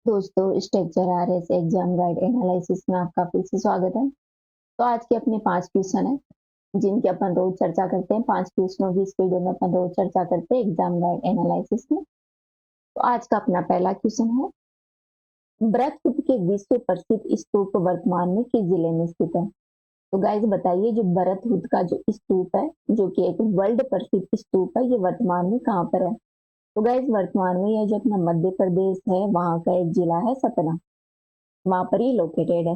दोस्तों, structure RS exam guide analysis में आपका फिर से स्वागत है। तो आज के अपने 5 क्वेश्चन हैं जिनकी अपन रोज चर्चा करते हैं। 5 क्वेश्चनों की इस वीडियो में अपन रोज चर्चा करते हैं एग्जाम गाइड एनालिसिस में। तो आज का अपना पहला क्वेश्चन है, भरतपुर के विश्व प्रसिद्ध स्तूप वर्तमान में किस जिले में स्थित है? तो गाइस बताइए, जो भरतपुर का जो स्तूप है, जो कि एक वर्ल्ड प्रसिद्ध स्तूप है, ये वर्तमान में कहाँ पर है? तो गाइस वर्तमान में यह जो अपना मध्य प्रदेश है, वहां का एक जिला है सतना, वहां पर ही लोकेटेड है।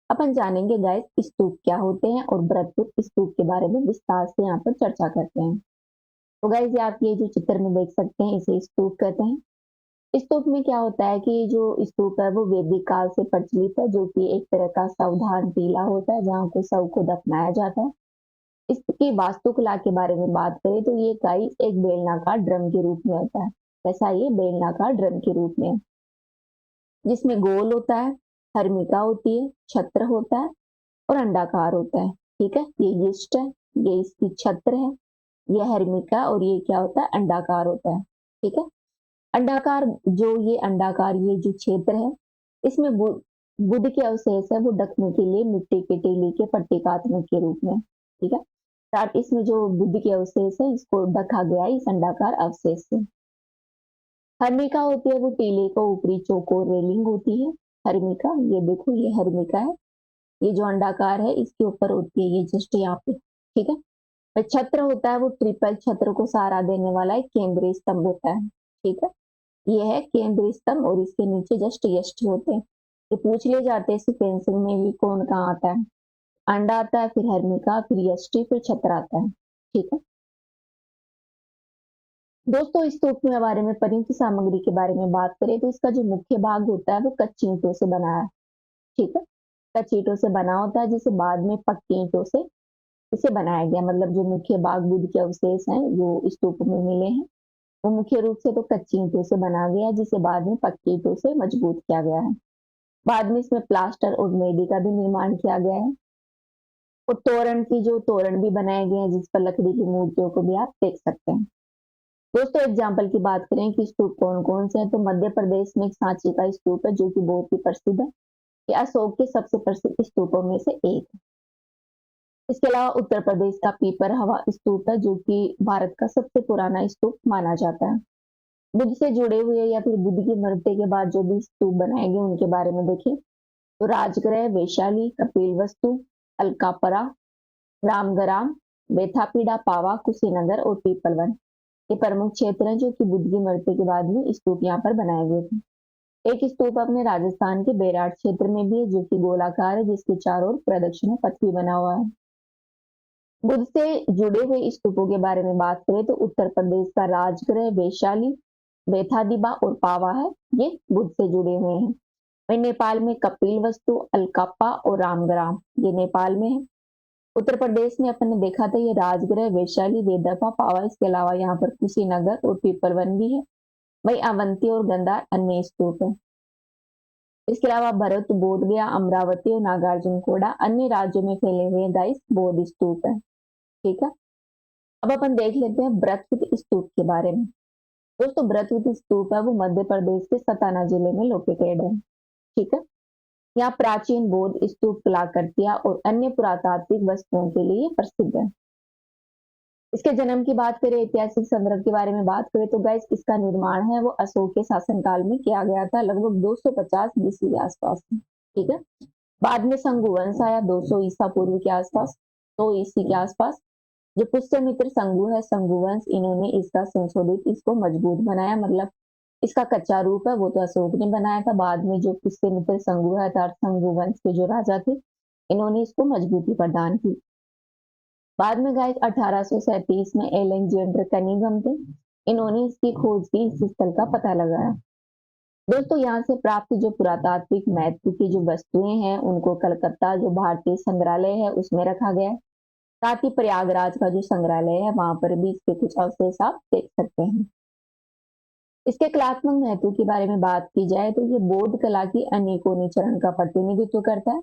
अपन जानेंगे गाइस स्तूप क्या होते हैं और भरतपुर स्तूप के बारे में विस्तार से यहाँ पर चर्चा करते हैं। तो गाइस आप ये जो चित्र में देख सकते हैं, इसे स्तूप कहते हैं। स्तूप में क्या होता है कि जो स्तूप है वो वैदिक काल से प्रचलित है, जो कि एक तरह का सावधान टीला होता है जहाँ को शव को दफनाया जाता है। इसकी वास्तुकला के बारे में बात करें तो ये गाइस एक बेलनाकार ड्रम के रूप में होता है। ऐसा ये बेलनाकार ड्रम के रूप में, जिसमें गोल होता है, हर्मिका होती है, छत्र होता है और अंडाकार होता है। ठीक है, ये यीस्ट है, ये इसकी छत्र है, ये हर्मिका और ये क्या होता है, अंडाकार होता है। ठीक है, अंडाकार ये अंडाकार ये जो क्षेत्र है, इसमें बुध के अवशेष है वो ढकने के लिए मिट्टी के टीले के प्रतीकात्मक के रूप में। ठीक है, साथ इसमें जो बुध के अवशेष है इसको ढका गया है इस अंडाकार अवशेष से। हर्मिका होती है वो टीले को ऊपरी चौकोर रेलिंग होती है। हर्मिका, ये देखो ये हर्मिका है, ये जो अंडाकार है इसके ऊपर होती है, ये जस्ट यहाँ पे। ठीक है, और छत्र होता है वो ट्रिपल छत्र को सहारा देने वाला एक केंद्रीय स्तंभ होता है। ठीक है, ये है केंद्रीय स्तंभ और इसके नीचे जस्ट यष्टि होते हैं। ये पूछ ले जाते हैं सिक्वेंसिंग में भी कौन कहाँ आता है। अंडा आता है, फिर हर्मिका, फिर यष्टि, फिर छत्र आता है। ठीक है दोस्तों, इस स्तूप के बारे में परिमित सामग्री के बारे में बात करें तो इसका जो मुख्य भाग होता है वो कच्ची ईंटों से बना है। ठीक है, कच्ची ईंटों से बना होता है, जिसे बाद में पक्की ईंटों से इसे बनाया गया। मतलब जो मुख्य भाग बुद्ध के अवशेष हैं जो स्तूप में मिले हैं, वो मुख्य रूप से तो कच्ची ईंटों से बना गया, जिसे बाद में पक्की ईंटों से मजबूत किया गया है। बाद में इसमें प्लास्टर और मेडी का भी निर्माण किया गया है और तोरण भी बनाए गए हैं, जिस पर लकड़ी की मूर्तियों को भी आप देख सकते हैं। दोस्तों, एग्जाम्पल की बात करें कि स्तूप कौन कौन से हैं, तो मध्य प्रदेश में एक सांची का स्तूप है जो कि बहुत ही प्रसिद्ध है। ये अशोक के सबसे प्रसिद्ध स्तूपों में से एक है। इसके अलावा उत्तर प्रदेश का पीपर हवा स्तूप है, जो कि भारत का सबसे पुराना स्तूप माना जाता है। बुद्ध से जुड़े हुए या फिर बुद्ध की मृत्यु के बाद जो भी स्तूप बनाए गए उनके बारे में देखें तो राजगृह, वैशाली, कपिलवस्तु, अलकापरा, रामगराम, बेथापीड़ा, पावा, कुशीनगर और पीपलवन ये प्रमुख क्षेत्र हैं जो कि बुद्ध की मृत्यु के बाद में स्तूप यहाँ पर बनाए गए थे। एक स्तूप अपने राजस्थान के बेराट क्षेत्र में भी है, जो कि गोलाकार है, जिसके चारों ओर प्रदक्षिणा पथ भी बना हुआ है। बुद्ध से जुड़े हुए स्तूपों के बारे में बात करें तो उत्तर प्रदेश का राजगृह, वैशाली, बेथादिबा और पावा है, ये बुद्ध से जुड़े हुए हैं। वही नेपाल में कपिल वस्तु, अलकप्पा और रामग्राम ये नेपाल में है। उत्तर प्रदेश में अपन ने देखा था ये राजगृह, वैशाली, वेदफा, पावा, इसके अलावा यहाँ पर कुशीनगर और पीपलवन भी है। वही अवंती और गंधार अन्य स्तूप है। इसके अलावा भरत, बोध गया, अमरावती और नागार्जुन कोड़ा अन्य राज्यों में फैले हुए गाइस बौद्ध स्तूप है। ठीक है, अब अपन देख लेते हैं बृहस्पति स्तूप के बारे में। दोस्तों, बृहस्पति स्तूप है वो मध्य प्रदेश के सताना जिले में लोकेटेड है। ठीक है, यहाँ प्राचीन बौद्ध स्तूप कलाकृतियां और अन्य पुरातात्विक वस्तुओं के लिए प्रसिद्ध है। इसके जन्म की बात करें, ऐतिहासिक संदर्भ के बारे में बात करें तो गाइस इसका निर्माण है वो अशोक के शासनकाल में किया गया था, लगभग 250 बीसी के आसपास में। ठीक है, बाद में शंगु वंश आया 200 ईसा पूर्व के आसपास, 100 ईसी के आसपास। जो पुष्यमित्र शंगु है, शंगु वंश, इन्होंने इसका संशोधित इसको मजबूत बनाया। मतलब इसका कच्चा रूप है वो तो अशोक ने बनाया था, बाद में जो पुष्यमित्र शंगु है अर्थात शंगु वंश के जो राजा थे, इन्होंने इसको मजबूती प्रदान की। बाद में गाइस 1837 में एलेक्जेंडर कनिंघम थे, इन्होंने इसकी खोज की, इस स्थल का पता लगाया। दोस्तों, यहाँ से प्राप्त जो पुरातात्विक महत्व की जो वस्तुएं हैं उनको कलकत्ता जो भारतीय संग्रहालय है उसमें रखा गया है। साथ ही प्रयागराज का जो संग्रहालय है वहां पर भी इसके कुछ अवशेष आप देख सकते हैं। इसके कलात्मक महत्व के बारे में बात की जाए तो ये बौद्ध कला की अनेकों चरण का प्रतिनिधित्व करता है,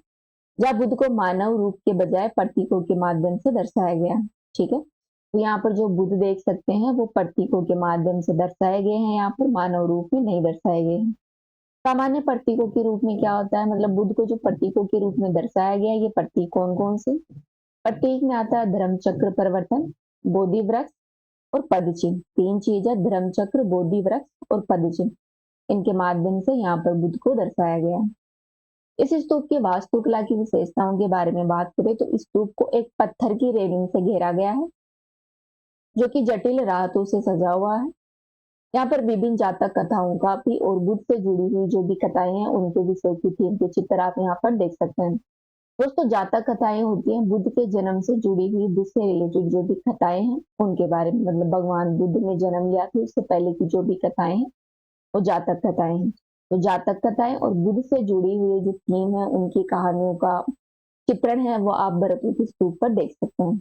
जहाँ बुद्ध को मानव रूप के बजाय प्रतीकों के माध्यम से दर्शाया गया। ठीक है, तो यहाँ पर जो बुद्ध देख सकते हैं वो प्रतीकों के माध्यम से दर्शाए गए हैं, यहाँ पर मानव रूप में नहीं दर्शाए गए हैं। सामान्य प्रतीकों के रूप में क्या होता है, मतलब बुध को जो प्रतीकों के रूप में दर्शाया गया है, ये प्रतीक कौन कौन से? प्रतीक में आता है धर्म चक्र परिवर्तन, बोधि वृक्ष और पद चिन्ह। 3 चीज है, धर्म चक्र, बोधि वृक्ष और पद चिन्ह। इनके माध्यम से यहाँ पर बुध को दर्शाया गया है। इस स्तूप की वास्तुकला की विशेषताओं के बारे में बात करें तो स्तूप को एक पत्थर की रेलिंग से घेरा गया है, जो कि जटिल राहतों से सजा हुआ है। यहाँ पर विभिन्न जातक कथाओं का भी और बुद्ध से जुड़ी हुई जो भी कथाएं हैं उनके विषय की थीम के चित्र आप यहाँ पर देख सकते हैं। दोस्तों, जातक कथाएं होती हैं बुद्ध के जन्म से जुड़ी हुई, बुद्ध से रिलेटेड जो भी कथाएं हैं उनके बारे में, मतलब भगवान बुद्ध ने जन्म लिया था उससे पहले की जो भी कथाएं हैं वो जातक कथाएं हैं। तो जातक कथाएं और बुद्ध से जुड़ी हुई जो थीम है उनकी कहानियों का चित्रण है वो आप भरतमुनि स्तूप पर देख सकते हैं।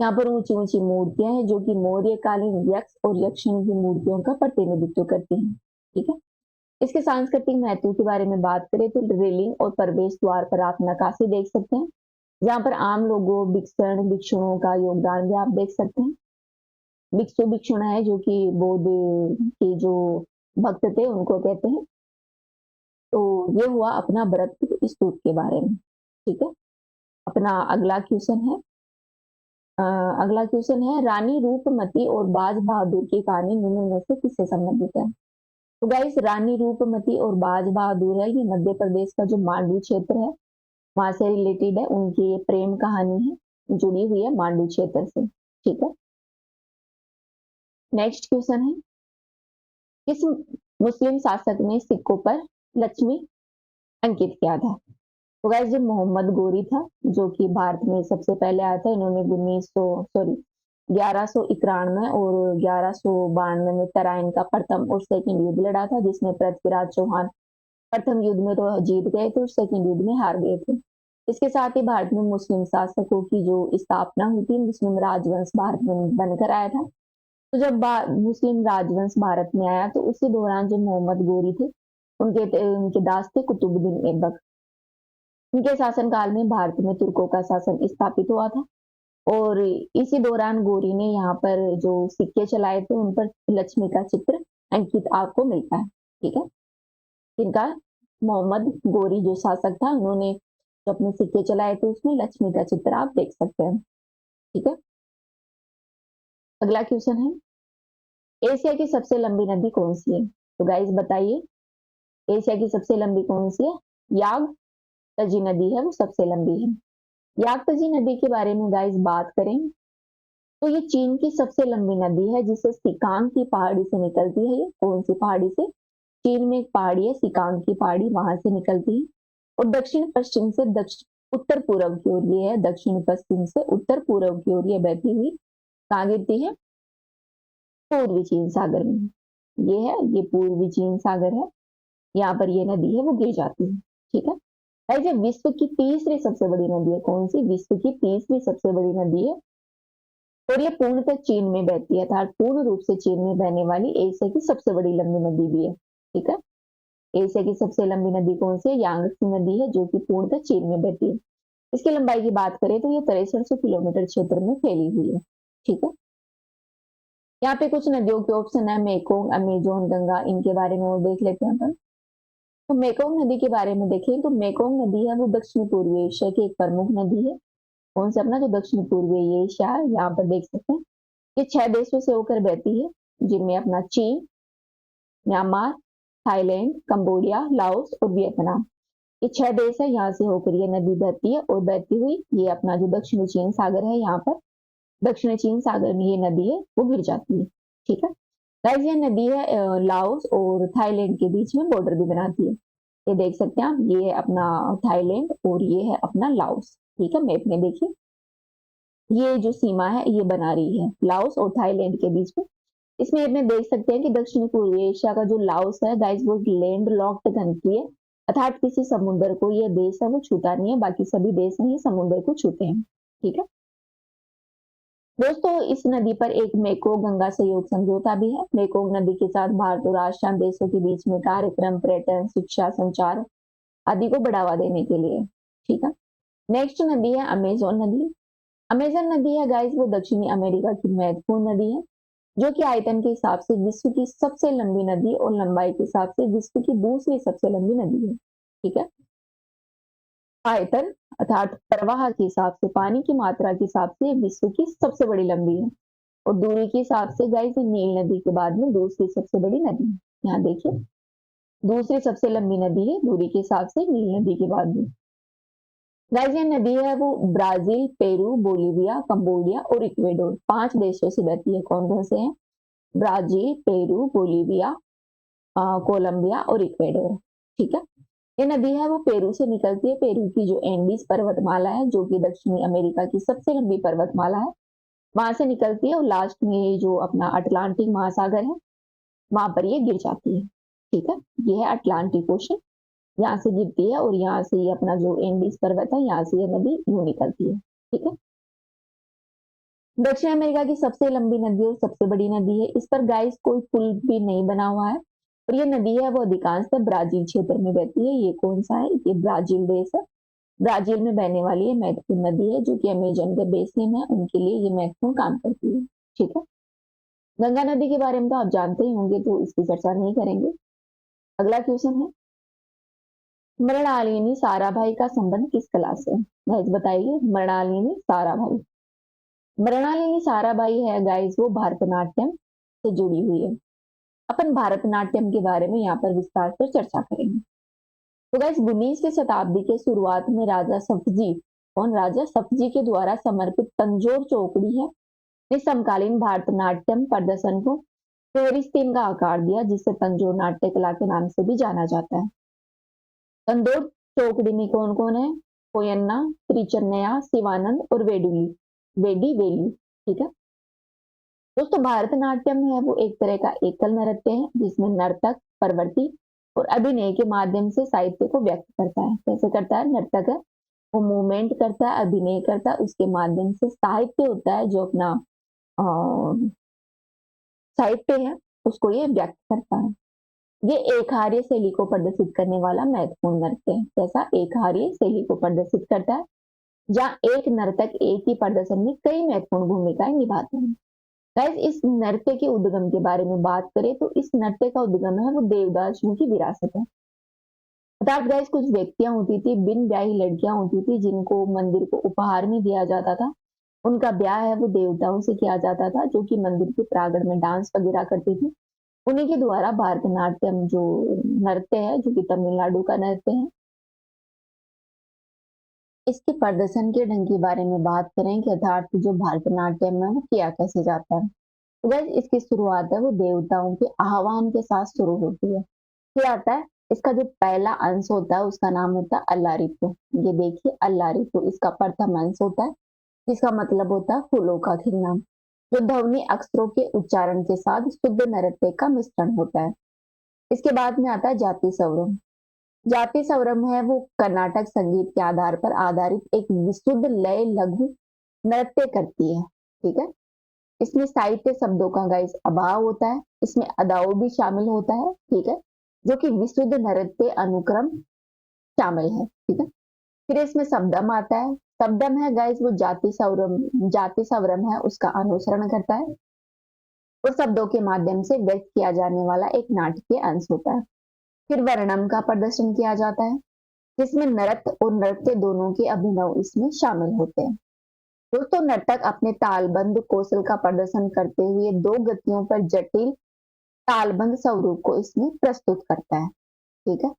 यहाँ पर ऊंची ऊंची मूर्तियां हैं जो कि मौर्यकालीन यक्ष और यक्षिणी की मूर्तियों का प्रतिनिधित्व करती हैं। ठीक है। इसके सांस्कृतिक महत्व के बारे में बात करें तो रेलिंग और प्रवेश द्वार पर आप नक्काशी देख सकते हैं, जहाँ पर आम लोगों, भिक्षण भिक्षुओं का योगदान भी आप देख सकते हैं। भिक्षु भिक्षुण है जो कि बौद्ध के जो भक्त थे उनको कहते हैं। तो ये हुआ अपना भरत स्तूप के बारे में। ठीक है। अपना अगला क्वेश्चन है, अगला क्वेश्चन है रानी रूपमती और बाज बहादुर की कहानी निम्न में से किससे संबंधित है? तो गाइस, रानी रूपमती और बाज बहादुर है, ये मध्य प्रदेश का जो मांडू क्षेत्र है वहां से रिलेटेड है। उनकी ये प्रेम कहानी है, जुड़ी हुई है मांडू क्षेत्र से। ठीक है। नेक्स्ट क्वेश्चन है, किस मुस्लिम शासक ने सिक्कों पर लक्ष्मी अंकित किया था? तो गाइस, जो मोहम्मद गोरी था जो कि भारत में सबसे पहले आया था, इन्होंने 1191 और 1192 में तराइन का प्रथम और सेकंड युद्ध लड़ा था, जिसमें पृथ्वीराज चौहान प्रथम युद्ध में तो जीत गए थे और सेकंड युद्ध में हार गए थे। इसके साथ ही भारत में मुस्लिम शासकों की जो स्थापना हुई थी, मुस्लिम राजवंश भारत में बनकर आया था। तो जब मुस्लिम राजवंश भारत में आया तो उसी दौरान जो मोहम्मद गोरी थे उनके दास थे कुतुबुद्दीन ऐबक। उनके शासनकाल में भारत में तुर्कों का शासन स्थापित हुआ था और इसी दौरान गोरी ने यहाँ पर जो सिक्के चलाए थे उन पर लक्ष्मी का चित्र अंकित आपको मिलता है। ठीक है। इनका मोहम्मद गोरी जो शासक था उन्होंने जो अपने सिक्के चलाए थे उसमें लक्ष्मी का चित्र आप देख सकते हैं। ठीक है। अगला क्वेश्चन है, एशिया की सबसे लंबी नदी कौन सी है? तो गाइस बताइए, एशिया की सबसे लंबी कौन सी है? याग तजी नदी है, वो सबसे लंबी है। याग तजी नदी के बारे में गाइस बात करें तो ये चीन की सबसे लंबी नदी है, जिसे सिकांग की पहाड़ी से निकलती है। ये कौन सी पहाड़ी से? चीन में एक पहाड़ी है सिकांग की पहाड़ी, वहां से निकलती है और दक्षिण पश्चिम से उत्तर पूर्व की ओर ये है, दक्षिण पश्चिम से उत्तर पूर्व की ओर ये बहती हुई कहाँ गिरती है? पूर्वी चीन सागर में। ये है, ये पूर्वी चीन सागर है, यहाँ पर ये नदी है वो गिर जाती है। ठीक है। गाइस, ये विश्व की तीसरी सबसे बड़ी नदी है। कौन सी? विश्व की तीसरी सबसे बड़ी नदी है और ये पूर्णतः चीन में बहती है, अर्थात पूर्ण रूप से चीन में बहने वाली एशिया की सबसे बड़ी लंबी नदी भी है। ठीक है। एशिया की सबसे लंबी नदी कौन सी है? यांगत्से नदी है, जो कि पूर्णतः चीन में बहती है। इसकी लंबाई की बात करें तो ये 6300 किलोमीटर क्षेत्र में फैली हुई है। ठीक है। यहाँ पे कुछ नदियों के ऑप्शन है, मेकोंग, अमेजोन, गंगा, इनके बारे में वो देख लेते हैं अपन। तो मेकोंग नदी के बारे में देखें तो मेकोंग नदी है वो दक्षिण पूर्वी एशिया की एक प्रमुख नदी है। कौन सा? अपना जो दक्षिण पूर्वी एशिया है, यहाँ पर देख सकते हैं ये 6 देशों से होकर बहती है, जिनमें अपना चीन, म्यांमार, थाईलैंड, कंबोडिया, लाओस और वियतनाम। ये 6 देश है, यहाँ से होकर ये नदी बहती है और बहती हुई ये अपना जो दक्षिणी चीन सागर है, यहाँ पर दक्षिणी चीन सागर में ये नदी है वो गिर जाती है। ठीक है। गाइस, ये नदी है लाओस और थाईलैंड के बीच में बॉर्डर भी बनाती है। ये देख सकते हैं आप, ये है अपना थाईलैंड और ये है अपना लाओस। ठीक है। मैप में देखिए, ये जो सीमा है ये बना रही है लाओस और थाईलैंड के बीच में। इसमें में देख सकते हैं कि दक्षिण पूर्वी एशिया का जो लाओस है गाइस वो लैंड लॉक्ड कंट्री है, अर्थात किसी समुद्र को ये देश है वो छूता नहीं है, बाकी सभी देश नहीं समुद्र को छूते हैं। ठीक है। दोस्तों, इस नदी पर एक मेको गंगा सहयोग समझौता भी है। मेकोंग नदी के साथ भारत और आसियान देशों के बीच में कार्यक्रम, पर्यटन, शिक्षा, संचार आदि को बढ़ावा देने के लिए। ठीक है। नेक्स्ट नदी है अमेजोन नदी। अमेजन नदी है गाइस वो दक्षिणी अमेरिका की महत्वपूर्ण नदी है। जो कि आयतन के हिसाब से विश्व की सबसे लंबी नदी और लंबाई के हिसाब से विश्व की दूसरी सबसे लंबी नदी है। ठीक है, आयतन अर्थात प्रवाह के हिसाब से, पानी की मात्रा के हिसाब से विश्व की सबसे बड़ी लंबी है, और दूरी के हिसाब से गाइस नील नदी के बाद में दूसरी सबसे बड़ी नदी है। यहाँ देखिए, दूसरी सबसे लंबी नदी है दूरी के हिसाब से नील नदी के बाद में। गाइस ये नदी है वो ब्राजील, पेरू, बोलीविया, कंबोडिया और इक्वेडोर 5 देशों से बहती है। कौन कौन से हैं? ब्राजील, पेरू, बोलीविया, कोलंबिया और इक्वेडोर। ठीक है, ये नदी है वो पेरू से निकलती है। पेरू की जो एंडीज पर्वतमाला है, जो कि दक्षिणी अमेरिका की सबसे लंबी पर्वतमाला है, वहां से निकलती है और लास्ट में ये जो अपना अटलांटिक महासागर है, वहां पर ये गिर जाती है। ठीक है, ये है अटलांटिक ओशन, यहाँ से गिरती है और यहाँ से ये अपना जो एंडीज पर्वत है, यहाँ से ये नदी यूं निकलती है। ठीक है, दक्षिण अमेरिका की सबसे लंबी नदी और सबसे बड़ी नदी है। इस पर गाइस कोई पुल भी नहीं बना हुआ है, और ये नदी है वो अधिकांशतः ब्राजील क्षेत्र में बहती है। ये कौन सा है? ये ब्राजील देश है। ब्राजील में बहने वाली ये महत्वपूर्ण नदी है, जो कि अमेजन के बेसिन है उनके लिए ये महत्वपूर्ण काम करती है। ठीक है, गंगा नदी के बारे में तो आप जानते ही होंगे, तो इसकी चर्चा नहीं करेंगे। अगला क्वेश्चन है, मृणालिनी साराभाई का संबंध किस कला से है? गाइस बताइए, मृणालिनी साराभाई। मृणालिनी साराभाई है गाइस वो भरतनाट्यम से जुड़ी हुई है। अपन भरतनाट्यम के बारे में यहाँ पर विस्तार से चर्चा करेंगे। तो गाइस 19वीं शताब्दी के शुरुआत में राजा सतजी, कौन? राजा सतजी के द्वारा समर्पित तंजोर चौकड़ी है, ने समकालीन भारतनाट्यम प्रदर्शन को पेरिस थीम का आकार दिया, जिसे तंजोर नाट्य कला के नाम से भी जाना जाता है। तंदूर चौकड़ी में कौन कौन है? कोयन्ना, त्रिचन्नया, शिवानंद और वेडुली, वेडी वेली। ठीक है दोस्तों, भारतनाट्यम है वो एक तरह का एकल नृत्य है, जिसमें नर्तक प्रवृत्ति और अभिनय के माध्यम से साहित्य को व्यक्त करता है। कैसे करता है? नर्तक है वो मूवमेंट करता है, अभिनय करता है, उसके माध्यम से साहित्य होता है जो अपना साहित्य है उसको ये व्यक्त करता है। ये एकहार्य शैली को प्रदर्शित करने वाला महत्वपूर्ण नृत्य है। जैसा एकहार्य शैली को प्रदर्शित करता है, जहाँ एक नर्तक एक ही प्रदर्शन में कई महत्वपूर्ण भूमिकाएं निभाते हैं। गाइस इस नृत्य के उद्गम के बारे में बात करें तो इस नृत्य का उद्गम है वो देवदासियों की विरासत है। अर्थात गाइस कुछ व्यक्तियां होती थी, बिन ब्याही लड़कियां होती थी, जिनको मंदिर को उपहार में दिया जाता था। उनका ब्याह है वो देवताओं से किया जाता था, जो कि मंदिर के प्रांगण में डांस वगैरह करती थी। उन्हीं के द्वारा भारतनाट्यम जो नृत्य है, जो कि तमिलनाडु का नृत्य है, इसके प्रदर्शन के ढंग के बारे में बात करें कि अर्थात जो भारतनाट्यम है वो किया कैसे जाता है। तो गाइस इसकी शुरुआत है वो देवताओं के आह्वान के साथ शुरू होती है। फिर आता है इसका जो पहला अंश होता है उसका नाम होता है अल्लारितो। ये देखिए अल्लारितो इसका प्रथम अंश होता है, जिसका मतलब होता है फूलों का खिलना, जो ध्वनि अक्षरों के उच्चारण के साथ शुद्ध नृत्य का मिश्रण होता है। इसके बाद में आता है जाति सवरम। जाति सवरम है वो कर्नाटक संगीत के आधार पर आधारित एक विशुद्ध लय लघु नृत्य करती है। ठीक है, इसमें साहित्य शब्दों का गाइस अभाव होता है, इसमें अदाओ भी शामिल होता है। ठीक है, जो कि विशुद्ध नृत्य अनुक्रम शामिल है। ठीक है, फिर इसमें शब्दम आता है। शब्दम है गाइस वो जाति सवरम है उसका अनुसरण करता है और शब्दों के माध्यम से व्यक्त किया जाने वाला एक नाटकीय अंश होता है। फिर वर्णम का प्रदर्शन किया जाता है, जिसमें नृत्य और नृत्य दोनों के अभिनव इसमें शामिल होते हैं। दोस्तों नर्तक अपने तालबंद कौशल का प्रदर्शन करते हुए दो गतियों पर जटिल तालबंद स्वरूप को इसमें प्रस्तुत करता है। ठीक है,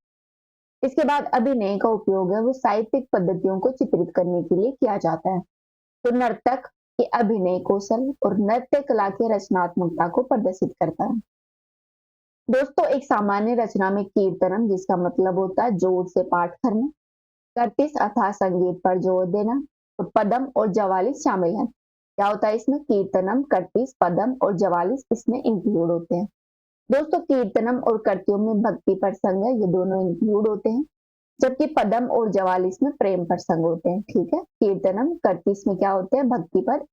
इसके बाद अभिनय का उपयोग है वो साहित्यिक पद्धतियों को चित्रित करने के लिए किया जाता है। तो नर्तक के अभिनय कौशल और नृत्य कला की रचनात्मकता को प्रदर्शित करता है। दोस्तों एक सामान्य रचना में कीर्तनम, जिसका मतलब होता है जोर से पाठ करना, कर्तिस अर्थात संगीत पर जोर देना, और पदम और जवालिस शामिल है। क्या होता है इसमें? कीर्तनम, कर्तिस, पदम और जवालिस इसमें इंक्लूड होते हैं। दोस्तों कीर्तनम और कर्तियों में भक्ति प्रसंग है, ये दोनों इंक्लूड होते हैं, जबकि पदम और जवालिस में प्रेम प्रसंग होते हैं। ठीक है, कीर्तनम कर्तिस में क्या होते हैं? भक्ति पर,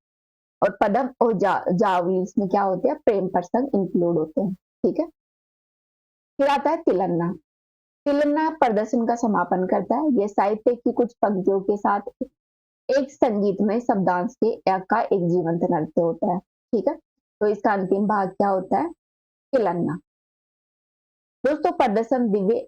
और पदम और जावलिस में क्या होते हैं? प्रेम प्रसंग इंक्लूड होते हैं। ठीक है, फिर आता है तिलन्ना। तिलन्ना प्रदर्शन का समापन करता है। यह साहित्य की कुछ पंक्तियों के साथ एक संगीतमय शब्दांश के का एक जीवंत नृत्य होता है। ठीक है, तो इसका अंतिम भाग क्या होता है? किलन्ना। दोस्तों, प्रदर्शन दिव्य